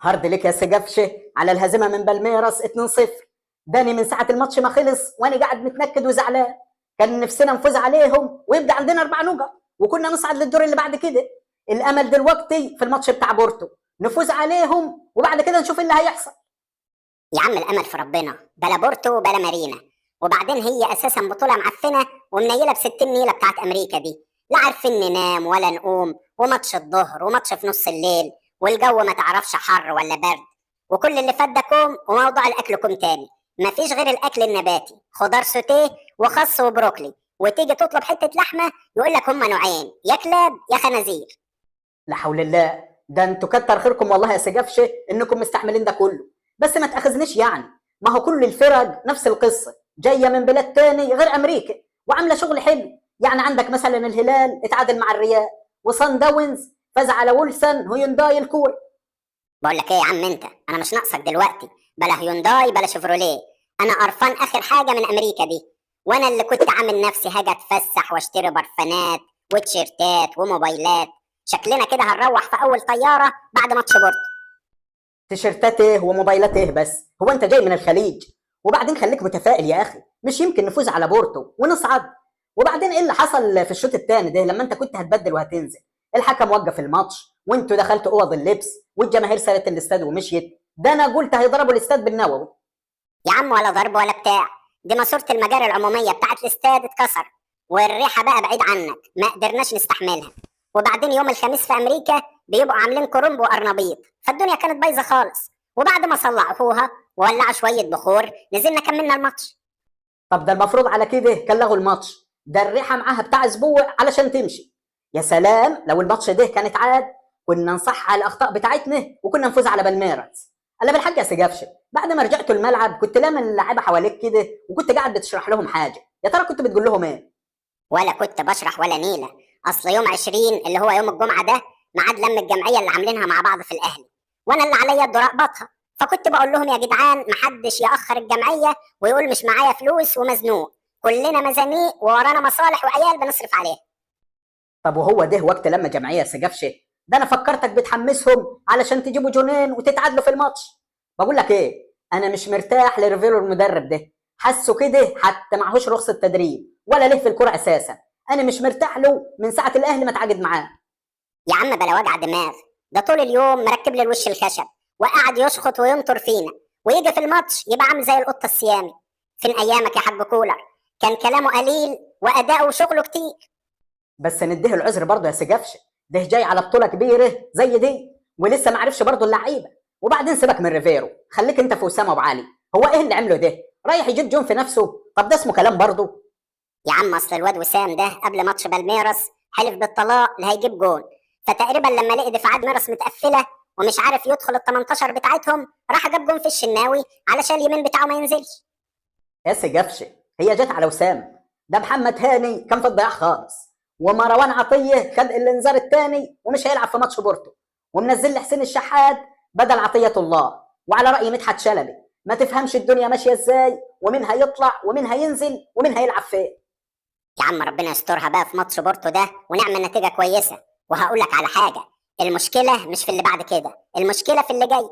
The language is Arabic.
هارد ليك يا سجافشه على الهزيمه من بالميراس 2-0. داني من ساعه الماتش ما خلص وانا قاعد متنكد وزعلان. كان نفسنا نفوز عليهم ويبقى عندنا 4 نقط وكنا نصعد للدور اللي بعد كده. الامل دلوقتي في الماتش بتاع بورتو، نفوز عليهم وبعد كده نشوف اللي هيحصل. يا عم الامل في ربنا، بلا بورتو بلا مارينا. وبعدين هي اساسا بطوله معفنه ومنيله ب60 نيله بتاعت امريكا دي. لا عارفين ننام ولا نقوم، وماتش الظهر وماتش في نص الليل، والجو ما تعرفش حر ولا برد. وكل اللي فات ده كوم، وموضوع الاكل كوم تاني. مفيش غير الاكل النباتي، خضار سوتيه وخس وبروكلي، وتيجي تطلب حته لحمه يقول لك هما نوعين، يا كلاب يا خنازير. لا حول الله، ده انتوا كتر خيركم والله يا سجافشه انكم مستحملين ده كله. بس ما تاخذنيش يعني، ما هو كل الفرق نفس القصه، جايه من بلاد تاني غير امريكا وعامله شغل حلو. يعني عندك مثلا الهلال اتعادل مع الريال، وصن داونز فاز على وولسن هيونداي الكوري. بقول لك ايه يا عم انت، انا مش ناقصك دلوقتي، بلا هيونداي بلا شيفروليه. انا قرفان اخر حاجه من امريكا دي. وانا اللي كنت عامل نفسي هاجي اتفسح واشتري برفانات وتيشيرتات وموبايلات. شكلنا كده هنروح في اول طياره بعد ماتش بورتو. تيشيرتات ايه وموبايلات ايه بس؟ هو انت جاي من الخليج؟ وبعدين خليك متفائل يا اخي، مش يمكن نفوز على بورتو ونصعد؟ وبعدين ايه اللي حصل في الشوط الثاني ده لما انت كنت هتبدل وهتنزل؟ الحكم وقف الماتش وانتوا دخلتوا اوض اللبس والجماهير سابت الاستاد ومشيت. ده انا قلت هيضربوا الاستاد بالنووي. يا عم ولا ضرب ولا بتاع، دي ماسوره المجاري العموميه بتاعت الاستاد اتكسر، والريحه بقى بعيد عنك ما قدرناش نستحملها. وبعدين يوم الخميس في امريكا بيبقوا عاملين كرنب وقرنبيط، فالدنيا كانت بايظه خالص. وبعد ما صلحوها وولعوا شويه بخور نزلنا كملنا الماتش. طب ده المفروض على كده كان لغوا الماتش، ده الريحه معاها بتاع اسبوع علشان تمشي. يا سلام لو الماتش ده كان اتعاد، كنا نصحح على الاخطاء بتاعتنا وكنا نفوز على بالميراس. انا بالحق يا سجافشه، بعد ما رجعتوا الملعب كنت لامن اللعيبه حواليك كده وكنت قاعد بتشرح لهم حاجه، يا ترى كنت بتقول لهم ايه؟ ولا كنت بشرح ولا نيله. اصل يوم 20 اللي هو يوم الجمعه ده ميعاد لم الجمعيه اللي عاملينها مع بعض في الاهلي، وانا اللي عليا الدور اقبضها. فكنت بقول لهم يا جدعان محدش ياخر الجمعيه ويقول مش معايا فلوس ومزنوق، كلنا مزانيق وورانا مصالح وعيال بنصرف عليها. طب وهو ده وقت لما جمعيه يا سجافشه؟ ده انا فكرتك بتحمسهم علشان تجيبوا جونين وتتعادلوا في الماتش. بقول لك ايه، انا مش مرتاح لريفيرو المدرب ده، حاسه كده حتى معهوش رخصه تدريب ولا ليه في الكوره اساسا. انا مش مرتاح له من ساعه الاهلي ما اتعاقد معاه. يا عم بلا وجع دماغ، ده طول اليوم مركب لي الوش الخشب وقاعد يشخط وينطر فينا، ويجي في الماتش يبقى عامل زي القطه السيامي. فين ايامك يا حاج كولر؟ كان كلامه قليل واداؤه وشغله كتير. بس نديه العذر برضه يا سجافشه، ده جاي على بطوله كبيره زي دي ولسه ما عرفش برضه اللعيبه. وبعدين سيبك من ريفيرو، خليك انت في اسامه ابو علي. هو ايه اللي عمله ده؟ رايح يجيب جون في نفسه؟ طب ده اسمه كلام برضه؟ يا عم اصل الواد وسام ده قبل ماتش بالميراس حلف بالطلاق لا هيجيب جون، فتقريبا لما لقي دفاعات ميراس متقفله ومش عارف يدخل ال 18 بتاعتهم راح جاب جون في الشناوي علشان اليمين بتاعه ما ينزلش. يا سجافشه هي جت على وسام؟ ده محمد هاني كان في الضياع خالص، ومروان عطيه خد الانذار الثاني ومش هيلعب في ماتش بورتو، ومنزل لي حسين الشحات بدل عطيه الله. وعلى راي مدحت شلبي، ما تفهمش الدنيا ماشيه ازاي ومين هيطلع ومين هينزل ومين هيلعب فين. يا عم ربنا يسترها بقى في ماتش بورتو ده ونعمل نتيجه كويسه. وهقول لك على حاجه، المشكله مش في اللي بعد كده، المشكله في اللي جاي.